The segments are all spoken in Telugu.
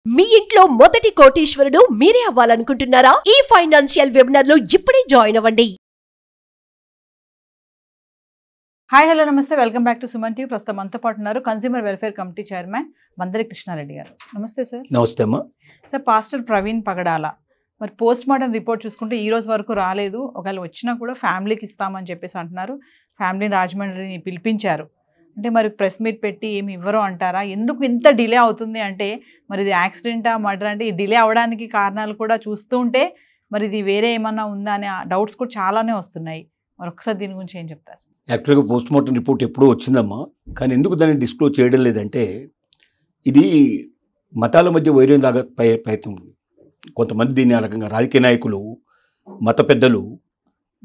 మీ ఇంట్లో మొదటి కోటీశ్వరుడు మీరే అవ్వాలనుకుంటున్నారా? ఈ ఫైనాన్షియల్ వెబినార్ లో ఇప్పుడే జాయిన్ అవ్వండి. హాయ్ హలో నమస్తే, welcome back to Suman TV. ప్రస్తుతం మనతో పాటు ఉన్నారు consumer welfare committee chairman Mandari Krishna Reddy గారు. నమస్తే సార్. నమస్తే అమ్మా. సార్, పాస్టర్ ప్రవీణ్ పగడాల మరి పోస్ట్ మార్టం రిపోర్ట్ చూసుకుంటే ఈ రోజు వరకు రాలేదు. ఒకవేళ వచ్చినా కూడా ఫ్యామిలీకి ఇస్తామని చెప్పేసి అంటున్నారు. ఫ్యామిలీని రాజమండ్రిని పిలిపించారు. అంటే మరి ప్రెస్ మీట్ పెట్టి ఏమి ఇవ్వరు అంటారా? ఎందుకు ఇంత డిలే అవుతుంది అంటే మరి ఇది యాక్సిడెంటా మర్డర్ అంటే ఈ డిలే అవ్వడానికి కారణాలు కూడా చూస్తూ ఉంటే మరి ఇది వేరే ఏమన్నా ఉందా అనే డౌట్స్ కూడా చాలానే వస్తున్నాయి. మరి ఒకసారి దీని గురించి ఏం చెప్తారు? యాక్చువల్గా పోస్ట్ మార్టం రిపోర్ట్ ఎప్పుడూ వచ్చిందమ్మా, కానీ ఎందుకు దాన్ని డిస్క్లోజ్ చేయడం లేదంటే ఇది మతాల మధ్య వైరం లాగా ప్రయత్నం. కొంతమంది దీన్ని ఆ రకంగా రాజకీయ నాయకులు, మత పెద్దలు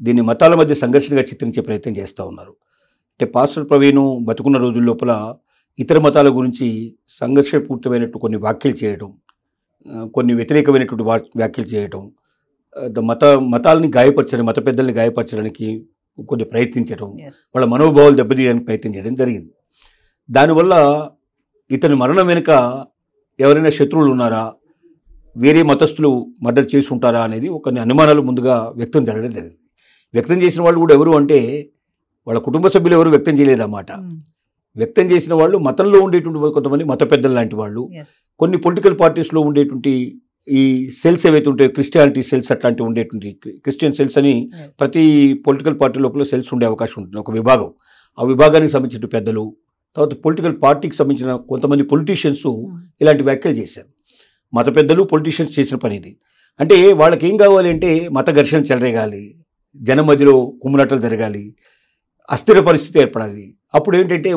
దీన్ని మతాల మధ్య సంఘర్షణగా చిత్రించే ప్రయత్నం చేస్తూ ఉన్నారు. అంటే పాస్టర్ ప్రవీణ్ బతుకున్న రోజుల లోపల ఇతర మతాల గురించి సంఘర్షపూరితమైనట్టు కొన్ని వ్యాఖ్యలు చేయడం, కొన్ని వ్యతిరేకమైనటువంటి వ్యాఖ్యలు చేయడం, మతాలని గాయపరచడం, మత పెద్దల్ని గాయపరచడానికి కొన్ని ప్రయత్నించడం, వాళ్ళ మనోభావాలు దెబ్బతీయడానికి ప్రయత్నం చేయడం జరిగింది. దానివల్ల ఇతని మరణం వెనుక ఎవరైనా శత్రువులు ఉన్నారా, వేరే మతస్థులు మర్డర్ చేసి ఉంటారా అనేది కొన్ని అనుమానాలు ముందుగా వ్యక్తం జరగడం జరిగింది. వ్యక్తం చేసిన వాళ్ళు కూడా ఎవరు అంటే వాళ్ళ కుటుంబ సభ్యులు ఎవరు వ్యక్తం చేయలేదన్నమాట. వ్యక్తం చేసిన వాళ్ళు మతంలో ఉండేటువంటి కొంతమంది మత పెద్దలు లాంటి వాళ్ళు, కొన్ని పొలిటికల్ పార్టీస్లో ఉండేటువంటి ఈ సెల్స్ ఏవైతే ఉంటాయో, క్రిస్టియానిటీ సెల్స్ అట్లాంటివి ఉండేటువంటి క్రిస్టియన్ సెల్స్ అని ప్రతి పొలిటికల్ పార్టీ లోపల సెల్స్ ఉండే అవకాశం ఉంటుంది, ఒక విభాగం. ఆ విభాగానికి సంబంధించిన పెద్దలు, తర్వాత పొలిటికల్ పార్టీకి సంబంధించిన కొంతమంది పొలిటీషియన్స్ ఇలాంటి వ్యాఖ్యలు చేశారు. మత పెద్దలు, పొలిటీషియన్స్ చేసిన పని ఇది. అంటే వాళ్ళకి ఏం కావాలి అంటే మత ఘర్షణ చెలరేగాలి, జనం మధ్యలో కుమ్మునటలు జరగాలి, అస్థిర పరిస్థితి ఏర్పడాలి. అప్పుడు ఏంటంటే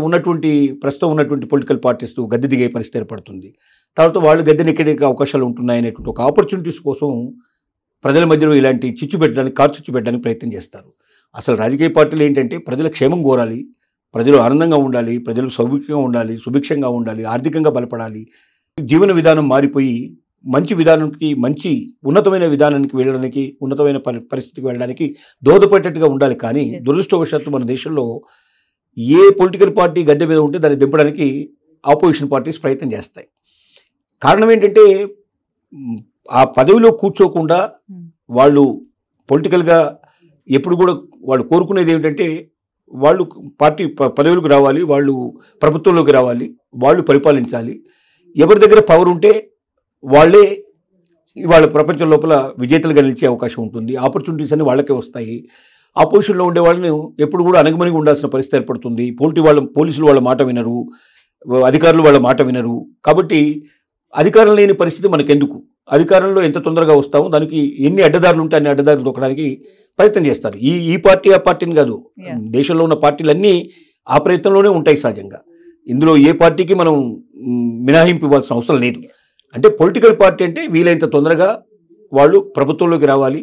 ప్రస్తుతం ఉన్నటువంటి పొలిటికల్ పార్టీస్ గద్దె దిగే పరిస్థితి ఏర్పడుతుంది. తర్వాత వాళ్ళు గద్దెనెక్కే అవకాశాలు ఉంటున్నాయనేటువంటి ఒక ఆపర్చునిటీస్ కోసం ప్రజల మధ్యలో ఇలాంటి చిచ్చు పెట్టడానికి ప్రయత్నం చేస్తారు. అసలు రాజకీయ పార్టీలు ఏంటంటే ప్రజల క్షేమం కోరాలి, ప్రజలు ఆనందంగా ఉండాలి, ప్రజలు సౌఖ్యంగా ఉండాలి, సుభిక్షంగా ఉండాలి, ఆర్థికంగా బలపడాలి, జీవన విధానం మారిపోయి మంచి విధానానికి, మంచి ఉన్నతమైన విధానానికి వెళ్ళడానికి, ఉన్నతమైన పరిస్థితికి వెళ్ళడానికి దోహదపడేటట్టుగా ఉండాలి. కానీ దురదృష్టవశాత్తు మన దేశంలో ఏ పొలిటికల్ పార్టీ గద్దె మీద ఉంటే దాన్ని దింపడానికి ఆపోజిషన్ పార్టీస్ ప్రయత్నం చేస్తాయి. కారణం ఏంటంటే ఆ పదవిలో కూర్చోకుండా వాళ్ళు పొలిటికల్గా ఎప్పుడు కూడా వాళ్ళు కోరుకునేది ఏమిటంటే వాళ్ళు పార్టీ పదవులకు రావాలి, వాళ్ళు ప్రభుత్వంలోకి రావాలి, వాళ్ళు పరిపాలించాలి. ఎవరి దగ్గర పవర్ ఉంటే వాళ్ళే వాళ్ళ ప్రపంచం లోపల విజేతలుగా నిలిచే అవకాశం ఉంటుంది. ఆపర్చునిటీస్ అన్ని వాళ్ళకే వస్తాయి. ఆపోజిషన్లో ఉండే వాళ్ళని ఎప్పుడు కూడా అణగమణిగి ఉండాల్సిన పరిస్థితి ఏర్పడుతుంది. పోలీసులు వాళ్ళ మాట వినరు, అధికారులు వాళ్ళ మాట వినరు. కాబట్టి అధికారం లేని పరిస్థితి మనకెందుకు, అధికారంలో ఎంత తొందరగా వస్తామో దానికి ఎన్ని అడ్డదారులు ఉంటే అన్ని అడ్డదారులు తొక్కడానికి ప్రయత్నం చేస్తారు. ఈ పార్టీ ఆ పార్టీని కాదు, దేశంలో ఉన్న పార్టీలన్నీ ఆ ప్రయత్నంలోనే ఉంటాయి సహజంగా. ఇందులో ఏ పార్టీకి మనం మినహాయింపు ఇవ్వాల్సిన అవసరం లేదు. అంటే పొలిటికల్ పార్టీ అంటే వీలైనంత తొందరగా వాళ్ళు ప్రభుత్వంలోకి రావాలి,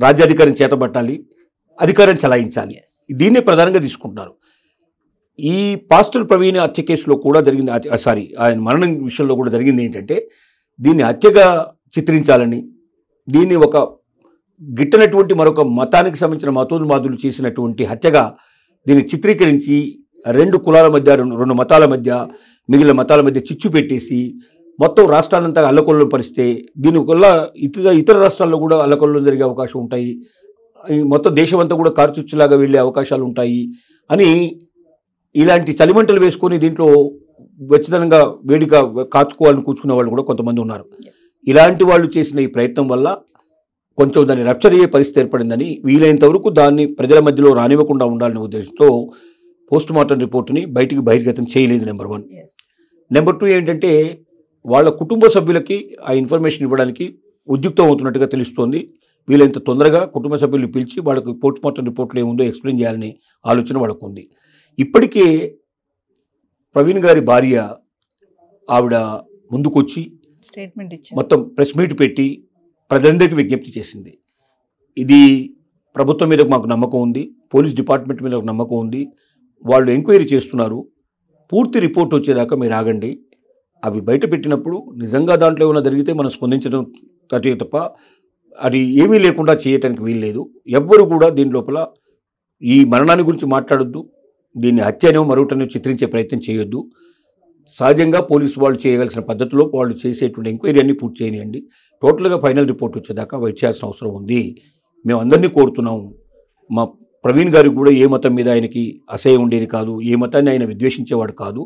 రాజ్యాధికారం చేతబట్టాలి, అధికారం చలాయించాలి. దీన్నే ప్రధానంగా తీసుకుంటున్నారు. ఈ పాస్టర్ ప్రవీణ్ హత్య కేసులో కూడా జరిగింది, ఆయన మరణం విషయంలో కూడా జరిగింది ఏంటంటే దీన్ని హత్యగా చిత్రించాలని, దీన్ని ఒక గిట్టనటువంటి మరొక మతానికి సంబంధించిన మతోన్మాదులు చేసినటువంటి హత్యగా దీన్ని చిత్రీకరించి రెండు కులాల మధ్య, రెండు మతాల మధ్య, మిగిలిన మతాల మధ్య చిచ్చు పెట్టేసి మొత్తం రాష్ట్రాలంతా అల్లకొల్లం పరిస్తే దీనివల్ల ఇతర రాష్ట్రాల్లో కూడా అల్లకొల్లం జరిగే అవకాశం ఉంటాయి, మొత్తం దేశం అంతా కూడా కార్చుచ్చులాగా వెళ్ళే అవకాశాలు ఉంటాయి అని ఇలాంటి చలిమంటలు వేసుకొని దీంట్లో వెచ్చదనంగా వేడిగా కాచుకోవాలని కూర్చునే వాళ్ళు కూడా కొంతమంది ఉన్నారు. ఇలాంటి వాళ్ళు చేసిన ఈ ప్రయత్నం వల్ల కొంచెం దాన్ని రప్చర్ అయ్యే పరిస్థితి ఏర్పడిందని, వీలైనంత వరకు దాన్ని ప్రజల మధ్యలో రానివ్వకుండా ఉండాలనే ఉద్దేశంతో పోస్ట్ మార్టం రిపోర్టుని బహిర్గతం చేయలేదు. నెంబర్ 1. నెంబర్ 2 ఏంటంటే వాళ్ళ కుటుంబ సభ్యులకి ఆ ఇన్ఫర్మేషన్ ఇవ్వడానికి ఉద్యుక్తం అవుతున్నట్టుగా తెలుస్తోంది. వీలైనంత తొందరగా కుటుంబ సభ్యులు పిలిచి వాళ్ళకి పోస్ట్ మార్టం రిపోర్ట్లో ఏముందో ఎక్స్ప్లెయిన్ చేయాలనే ఆలోచన వాళ్ళకు ఉంది. ఇప్పటికే ప్రవీణ్ గారి భార్య ఆవిడ ముందుకొచ్చి స్టేట్మెంట్ ఇచ్చి మొత్తం ప్రెస్ మీట్ పెట్టి ప్రజలందరికీ విజ్ఞప్తి చేసింది. ఇది ప్రభుత్వం మీద మాకు నమ్మకం ఉంది, పోలీస్ డిపార్ట్మెంట్ మీద నమ్మకం ఉంది, వాళ్ళు ఎంక్వైరీ చేస్తున్నారు, పూర్తి రిపోర్ట్ వచ్చేదాకా మీరు ఆగండి. అవి బయట పెట్టినప్పుడు నిజంగా దాంట్లో ఏమైనా జరిగితే మనం స్పందించడం తప్ప అది ఏమీ లేకుండా చేయటానికి వీల్లేదు. ఎవ్వరు కూడా దీని లోపల ఈ మరణాన్ని గురించి మాట్లాడొద్దు, దీన్ని హత్యనో మరొకటనో చిత్రించే ప్రయత్నం చేయొద్దు. సహజంగా పోలీసు వాళ్ళు చేయవలసిన పద్ధతిలో వాళ్ళు చేసేటువంటి ఎంక్వైరీ అన్ని పూర్తి చేయనియండి. టోటల్గా ఫైనల్ రిపోర్ట్ వచ్చేదాకా వెయిట్ చేయాల్సిన అవసరం ఉంది. మేము అందరినీ కోరుతున్నాము. మా ప్రవీణ్ గారికి కూడా ఏ మతం మీద ఆయనకి అసహ్యం ఉండేది కాదు, ఏ మతాన్ని ఆయన విద్వేషించేవాడు కాదు.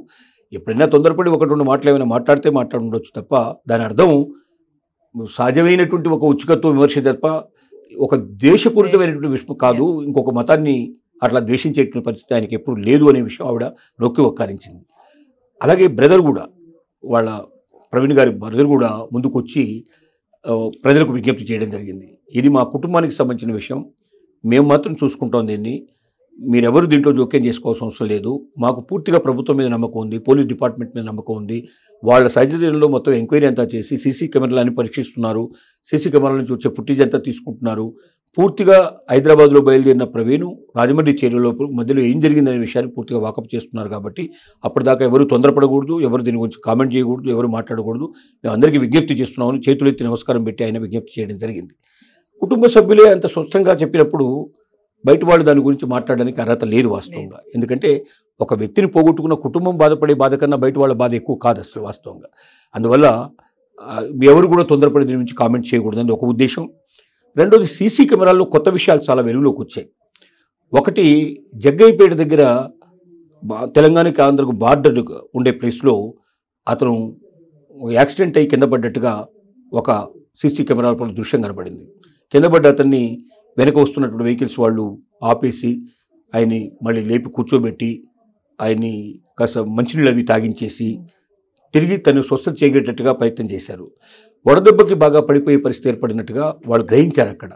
ఎప్పుడైనా తొందరపడి ఒకటి రెండు మాటలు ఏమైనా మాట్లాడితే మాట్లాడుండొచ్చు తప్ప దాని అర్థం సహజమైనటువంటి ఒక ఉచికత్వ విమర్శ తప్ప ఒక ద్వేషపూరితమైనటువంటి విషయం కాదు. ఇంకొక మతాన్ని అట్లా ద్వేషించేటువంటి పరిస్థితి ఆయనకి ఎప్పుడు లేదు అనే విషయం ఆవిడ నొక్కి ఒక్కారించింది. అలాగే బ్రదర్ కూడా, వాళ్ళ ప్రవీణ్ గారి బ్రదర్ కూడా ముందుకొచ్చి ప్రజలకు విజ్ఞప్తి చేయడం జరిగింది. ఇది మా కుటుంబానికి సంబంధించిన విషయం, మేము మాత్రం చూసుకుంటాం దీన్ని, మీరెవరు దీంట్లో జోక్యం చేసుకోవాల్సిన అవసరం లేదు. మాకు పూర్తిగా ప్రభుత్వం మీద నమ్మకం ఉంది, పోలీస్ డిపార్ట్మెంట్ మీద నమ్మకం ఉంది. వాళ్ళ సహచర్యంలో మొత్తం ఎంక్వైరీ అంతా చేసి సీసీ కెమెరాలని పరీక్షిస్తున్నారు, సీసీ కెమెరాల నుంచి వచ్చే ఫుటేజ్ అంతా తీసుకుంటున్నారు. పూర్తిగా హైదరాబాద్లో బయలుదేరిన ప్రవీణ్ రాజమండ్రి చేరులో మధ్యలో ఏం జరిగిందనే విషయాన్ని పూర్తిగా వాకప్ చేస్తున్నారు. కాబట్టి అప్పటిదాకా ఎవరు తొందరపడకూడదు, ఎవరు దీని గురించి కామెంట్ చేయకూడదు, ఎవరు మాట్లాడకూడదు. మేము అందరికీ విజ్ఞప్తి చేస్తున్నామని చేతులెత్తి నమస్కారం పెట్టి ఆయన విజ్ఞప్తి చేయడం జరిగింది. కుటుంబ సభ్యులే అంత స్వచ్ఛంగా చెప్పినప్పుడు బయట వాళ్ళు దాని గురించి మాట్లాడడానికి అర్హత లేదు వాస్తవంగా. ఎందుకంటే ఒక వ్యక్తిని పోగొట్టుకున్న కుటుంబం బాధపడే బాధ కన్నా బయట వాళ్ళ బాధ ఎక్కువ కాదు అసలు వాస్తవంగా. అందువల్ల ఎవరు కూడా తొందరపడి దీని గురించి కామెంట్ చేయకూడదని ఒక ఉద్దేశం. రెండోది, సీసీ కెమెరాల్లో కొత్త విషయాలు చాలా వెలుగులోకి వచ్చాయి. ఒకటి, జగ్గయ్యపేట దగ్గర తెలంగాణకి ఆంధ్రకు బార్డర్ ఉండే ప్లేస్లో అతను యాక్సిడెంట్ అయ్యి కింద పడ్డట్టుగా ఒక సీసీ కెమెరాల దృశ్యం కనబడింది. కింద పడ్డ అతన్ని వెనక వస్తున్నటువంటి వెహికల్స్ వాళ్ళు ఆపేసి ఆయన్ని మళ్ళీ లేపి కూర్చోబెట్టి ఆయన్ని కాస్త మంచినీళ్ళు అవి తాగించేసి తిరిగి తను స్వస్థత చేయగేటట్టుగా ప్రయత్నం చేశారు. వడదెబ్బకి బాగా పడిపోయే పరిస్థితి ఏర్పడినట్టుగా వాళ్ళు గ్రహించారు అక్కడ.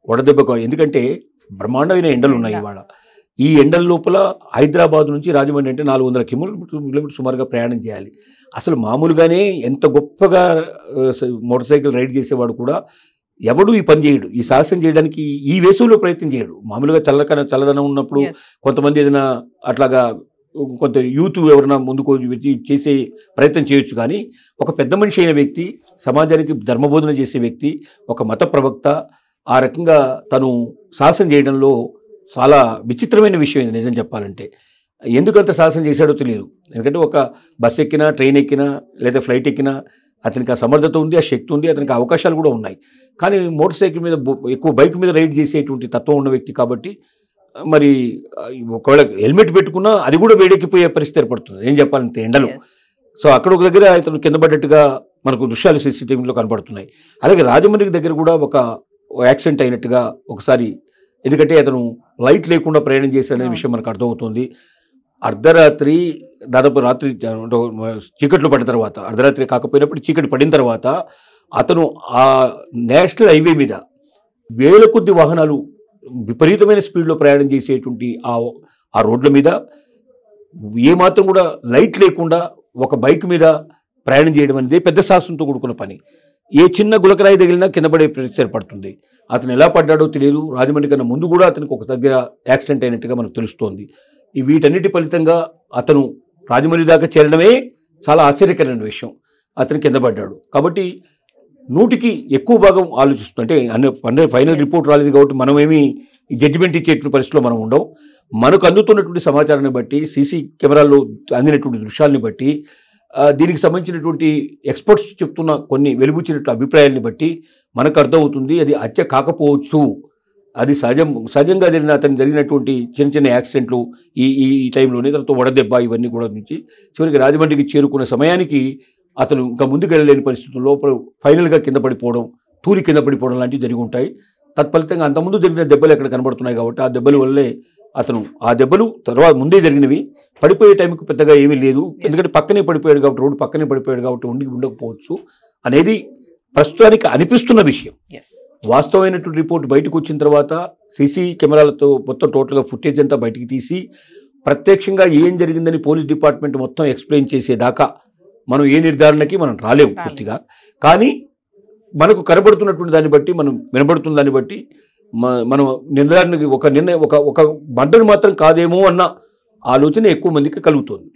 వడదెబ్బకు, ఎందుకంటే బ్రహ్మాండమైన ఎండలు ఉన్నాయి ఇవాళ. ఈ ఎండల లోపల హైదరాబాద్ నుంచి రాజమండ్రి అంటే 400 కిలోమీటర్ సుమారుగా ప్రయాణం చేయాలి. అసలు మామూలుగానే ఎంత గొప్పగా మోటార్ సైకిల్ రైడ్ చేసేవాడు కూడా ఎవడు ఈ పని చేయడు, ఈ సాహసం చేయడానికి ఈ వేసవిలో ప్రయత్నం చేయడు. మామూలుగా చల్లదనం ఉన్నప్పుడు కొంతమంది ఏదైనా అట్లాగా కొంత యూత్ ఎవరైనా ముందుకు చేసే ప్రయత్నం చేయొచ్చు. కానీ ఒక పెద్ద మనిషి అయిన వ్యక్తి, సమాజానికి ధర్మబోధన చేసే వ్యక్తి, ఒక మత ప్రవక్త ఆ రకంగా తను సాహసం చేయడంలో చాలా విచిత్రమైన విషయం ఇది నిజం చెప్పాలంటే. ఎందుకంత సాహసం చేశాడో తెలియదు. ఎందుకంటే ఒక బస్ ఎక్కినా, ట్రైన్ ఎక్కినా, లేదా ఫ్లైట్ ఎక్కినా అతనికి ఆ సమర్థత ఉంది, ఆ శక్తి ఉంది, అతనికి అవకాశాలు కూడా ఉన్నాయి. కానీ మోటార్ సైకిల్ మీద ఎక్కువ బైక్ మీద రైడ్ చేసేటువంటి తత్వం ఉన్న వ్యక్తి కాబట్టి మరి ఒకవేళ హెల్మెట్ పెట్టుకున్నా అది కూడా వేడెక్కిపోయే పరిస్థితి ఏర్పడుతుంది ఏం చెప్పాలంటే ఎండలో. సో అక్కడ ఒక దగ్గర అతను కింద పడ్డట్టుగా మనకు దృశ్యాలు సీసీటీవీలో కనపడుతున్నాయి. అలాగే రాజమండ్రికి దగ్గర కూడా ఒక యాక్సిడెంట్ అయినట్టుగా ఒకసారి, ఎందుకంటే అతను లైట్ లేకుండా ప్రయాణం చేశాడనే విషయం మనకు అర్థమవుతుంది. అర్ధరాత్రి, దాదాపు రాత్రి చీకట్లు పడిన తర్వాత, అర్ధరాత్రి కాకపోయినప్పుడు చీకటి పడిన తర్వాత అతను ఆ నేషనల్ హైవే మీద వేల కొద్ది వాహనాలు విపరీతమైన స్పీడ్లో ప్రయాణం చేసేటువంటి ఆ రోడ్ల మీద ఏమాత్రం కూడా లైట్ లేకుండా ఒక బైక్ మీద ప్రయాణం చేయడం అనేది పెద్ద సాహసంతో కూడుకున్న పని. ఏ చిన్న గులకరాయి తగిలినా కింద పడే పరిస్థితి ఏర్పడుతుంది. అతను ఎలా పడ్డాడో తెలియదు. రాజమండ్రి కన్నా ముందు కూడా అతనికి ఒక దగ్గర యాక్సిడెంట్ అయినట్టుగా మనకు తెలుస్తోంది. వీటన్నిటి ఫలితంగా అతను రాజమండ్రి దాకా చేరడమే చాలా ఆశ్చర్యకరమైన విషయం. అతను కింద పడ్డాడు కాబట్టి 100కి ఎక్కువ భాగం ఆలోచిస్తుంది. అంటే ఫైనల్ రిపోర్ట్ రాలేదు కాబట్టి మనమేమి జడ్జిమెంట్ ఇచ్చేటువంటి పరిస్థితిలో మనం ఉండం. మనకు అందుతున్నటువంటి సమాచారాన్ని బట్టి, సీసీ కెమెరాల్లో అందినటువంటి దృశ్యాలని బట్టి, దీనికి సంబంధించినటువంటి ఎక్స్పర్ట్స్ చెప్తున్న కొన్ని వెలుబుచ్చినట్టు అభిప్రాయాలని బట్టి మనకు అర్థమవుతుంది అది హత్య కాకపోవచ్చు. అది సహజంగా అతను జరిగినటువంటి చిన్న చిన్న యాక్సిడెంట్లు ఈ టైంలోనే, తర్వాత వడదెబ్బ ఇవన్నీ కూడా నుంచి చివరికి రాజమండ్రికి చేరుకున్న సమయానికి అతను ఇంకా ముందుకు వెళ్ళలేని పరిస్థితుల్లో ఫైనల్గా కింద పడిపోవడం, తూరి కింద పడిపోవడం లాంటివి జరిగి ఉంటాయి. తత్ఫలితంగా అంతకుముందు జరిగిన దెబ్బలు ఎక్కడ కనబడుతున్నాయి కాబట్టి ఆ దెబ్బల వల్లే ఆ దెబ్బలు తర్వాత ముందే జరిగినవి. పడిపోయే టైంకి పెద్దగా ఏమీ లేదు, ఎందుకంటే పక్కనే పడిపోయాడు కాబట్టి, రోడ్డు పక్కనే పడిపోయాడు కాబట్టి ఉండకపోవచ్చు అనేది ప్రస్తుతానికి అనిపిస్తున్న విషయం. వాస్తవమైనటువంటి రిపోర్ట్ బయటకు వచ్చిన తర్వాత సీసీ కెమెరాలతో మొత్తం టోటల్గా ఫుటేజ్ అంతా బయటికి తీసి ప్రత్యక్షంగా ఏం జరిగిందని పోలీస్ డిపార్ట్మెంట్ మొత్తం ఎక్స్ప్లెయిన్ చేసేదాకా మనం ఏ నిర్ధారణకి మనం రాలేము పూర్తిగా. కానీ మనకు కనబడుతున్నటువంటి దాన్ని బట్టి, మనం వినబడుతున్న దాన్ని బట్టి మనం నిర్ధారణకి ఒక మర్డర్ మాత్రం కాదేమో అన్న ఆలోచన ఎక్కువ మందికి కలుగుతుంది.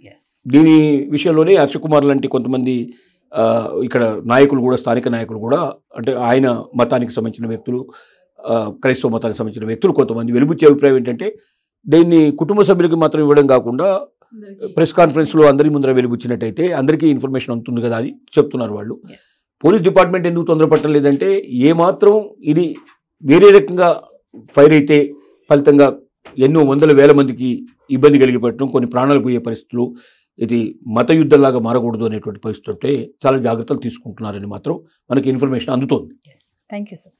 దీని విషయంలోనే హర్షకుమార్ లాంటి కొంతమంది ఇక్కడ నాయకులు కూడా, స్థానిక నాయకులు కూడా, అంటే ఆయన మతానికి సంబంధించిన వ్యక్తులు, క్రైస్తవ మతానికి సంబంధించిన వ్యక్తులు కొంతమంది వెలుబుచ్చే అభిప్రాయం ఏంటంటే దీన్ని కుటుంబ సభ్యులకి మాత్రం ఇవ్వడం కాకుండా ప్రెస్ కాన్ఫరెన్స్లో అందరి ముందర వెలుగుచ్చినట్టయితే అందరికీ ఇన్ఫర్మేషన్ ఉంటుంది కదా అని చెప్తున్నారు వాళ్ళు. Yes. పోలీస్ డిపార్ట్మెంట్ ఎందుకు తొందరపడటం లేదంటే ఏమాత్రం ఇది వేరే రకంగా ఫైర్ అయితే ఫలితంగా ఎన్నో వందల వేల మందికి ఇబ్బంది కలిగి పెట్టడం, కొన్ని ప్రాణాలు పోయే పరిస్థితులు, ఇది మత యుద్ధంలాగా మారకూడదు అనేటువంటి పరిస్థితి ఉంటే చాలా జాగ్రత్తలు తీసుకుంటున్నారని మాత్రం మనకి ఇన్ఫర్మేషన్ అందుతోంది. Yes. Thank you, sir.